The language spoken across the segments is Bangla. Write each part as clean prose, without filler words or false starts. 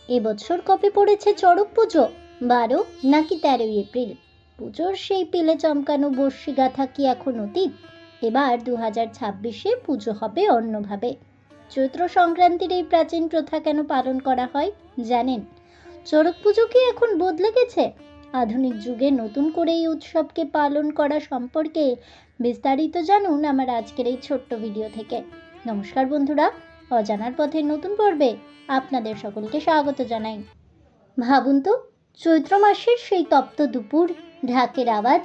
এবছর কবে পড়েছে চড়ক পুজো? 12 নাকি 13 এপ্রিল? পুজোর সেই পেলে চমকানো বর্ষি গাথা কি এখন অতীত? এবার 2026-এ পুজো হবে অন্যভাবে। চৈত্র সংক্রান্তির এই প্রাচীন প্রথা কেন পালন করা হয় জানেন? চড়ক পুজো কি এখন বদলে গেছে? আধুনিক যুগে নতুন করে এই উৎসবকে পালন করা সম্পর্কে বিস্তারিত জানুন আমার আজকের এই ছোট্ট ভিডিও থেকে। নমস্কার বন্ধুরা, অজানার পথের নতুন পর্বে আপনাদের সকলকে স্বাগত জানাই। ভাবুন তো, চৈত্র মাসের সেই তপ্ত দুপুর, ঢাকের আওয়াজ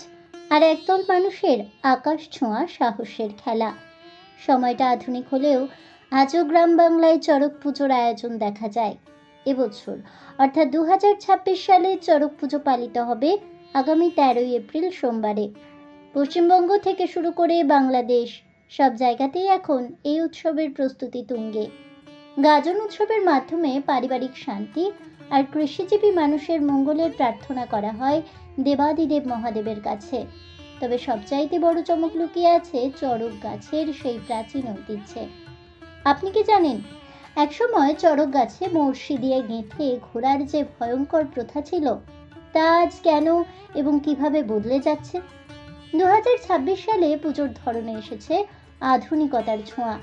আর একদল মানুষের আকাশ ছোঁয়া সাহসের খেলা। সময়টা আধুনিক হলেও আজও গ্রাম বাংলায় চড়ক পুজোর আয়োজন দেখা যায়। এবছর অর্থাৎ 2026 সালে চড়ক পুজো পালিত হবে আগামী 13 এপ্রিল সোমবারে। পশ্চিমবঙ্গ থেকে শুরু করে বাংলাদেশ সব জায়গাতেই এখন এই উৎসবের প্রস্তুতি তুঙ্গে। গাজন উৎসবের মাধ্যমে পারিবারিক শান্তি আর কৃষিজীবী মানুষের মঙ্গলের প্রার্থনা করা হয় দেবাদিদেব মহাদেবের কাছে। তবে সবচাইতে বড় চমক লুকিয়ে আছে চড়ক গাছের সেই প্রাচীন ঐতিহ্যে। আপনি কি জানেন, একসময় চড়ক গাছে বড়শি দিয়ে গেঁথে ঘোরার যে ভয়ঙ্কর প্রথা ছিল, তা আজ কেন এবং কিভাবে বদলে যাচ্ছে? 2026 সালে পুজোর ধরনে এসেছে আধুনিকতার ছোঁয়া।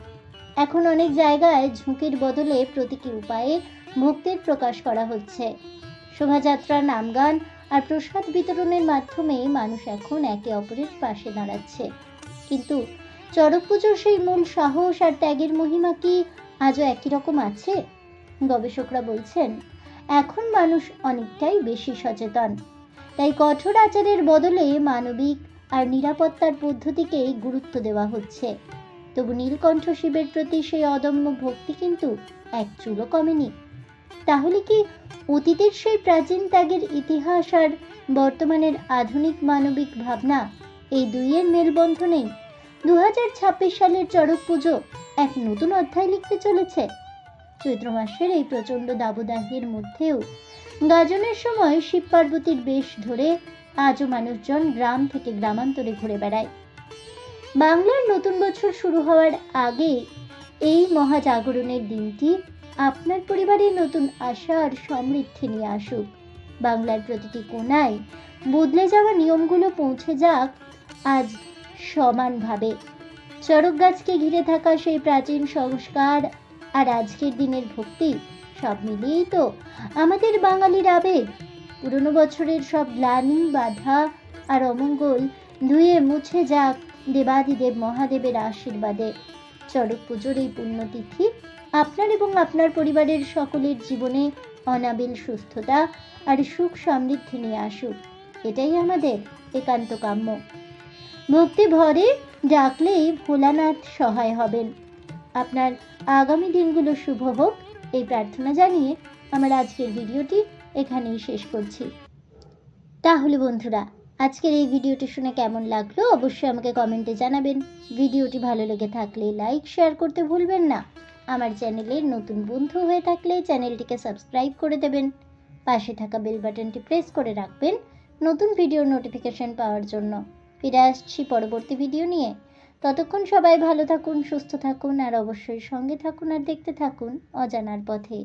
এখন অনেক জায়গায় ঝুঁকির বদলে প্রতীকী উপায়ে ভক্তির প্রকাশ করা হচ্ছে। শোভাযাত্রা, নামগান আর প্রসাদ বিতরণের মাধ্যমে মানুষ এখন একে অপরের পাশে দাঁড়াচ্ছে। কিন্তু চড়ক পুজোর সেই মূল সাহস আর ত্যাগের মহিমা কি আজও একই রকম আছে? গবেষকরা বলছেন, এখন মানুষ অনেকটাই বেশি সচেতন। তাই কঠোর আচারের বদলে মানবিক আর নিরাপত্তার পদ্ধতিকেই গুরুত্ব দেওয়া হচ্ছে। তবু নীলকণ্ঠ শিবের প্রতি সেই অদম্য ভক্তি কিন্তু এক চুলও কমেনি। তাহলে কি অতীতের সেই প্রাচীন ত্যাগের ইতিহাস আর বর্তমানের আধুনিক মানবিক ভাবনা, এই দুইয়ের মেলবন্ধনেই 2026 সালের চড়ক পুজো এক নতুন অধ্যায় লিখতে চলেছে? চৈত্র মাসের এই প্রচণ্ড দাবদাহের মধ্যেও গাজনের সময় শিব পার্বতীর বেশ ধরে আজও মানুষজন গ্রাম থেকে গ্রামান্তরে ঘুরে বেড়ায়। বাংলার নতুন বছর শুরু হওয়ার আগে এই মহাজাগরণের দিনটি আপনার পরিবারের নতুন আশা আর সমৃদ্ধি নিয়ে আসুক। বাংলার প্রতিটি কোণায় বদলে যাওয়া নিয়মগুলো পৌঁছে যাক আজ সমানভাবে। চড়ক গাছকে ঘিরে থাকা সেই প্রাচীন সংস্কার আর আজকের দিনের ভক্তি, সব মিলিয়েই তো আমাদের বাঙালির আবেগ। পুরনো বছরের সব গ্লানি, বাধা আর অমঙ্গল ধুয়ে মুছে যাক দেবাদিদেব মহাদেবের আশীর্বাদে। চড়ক পুজোর এই পুণ্যতিথি আপনার এবং আপনার পরিবারের সকলের জীবনে অনাবিল সুস্থতা আর সুখ সমৃদ্ধি নিয়ে আসুক, এটাই আমাদের একান্ত কাম্য। ভক্তি ভরে ডাকলেই ভোলানাথ সহায় হবেন। আপনার আগামী দিনগুলো শুভ হোক, এই প্রার্থনা জানিয়ে আমার আজকের ভিডিওটি এখানেই শেষ করছি। তাহলে বন্ধুরা, আজকের এই ভিডিওটি শুনে কেমন লাগলো অবশ্যই আমাকে কমেন্টে জানাবেন। ভিডিওটি ভালো লেগে থাকলে লাইক, শেয়ার করতে ভুলবেন না। আমার চ্যানেলের নতুন বন্ধু হয়ে থাকলে চ্যানেলটিকে সাবস্ক্রাইব করে দেবেন। পাশে থাকা বেল বাটনটি প্রেস করে রাখবেন নতুন ভিডিওর নোটিফিকেশন পাওয়ার জন্য। ফিরে আসছি পরবর্তী ভিডিও নিয়ে। ততক্ষণ সবাই ভালো থাকুন, সুস্থ থাকুন আর অবশ্যই সঙ্গে থাকুন আর দেখতে থাকুন অজানার পথে।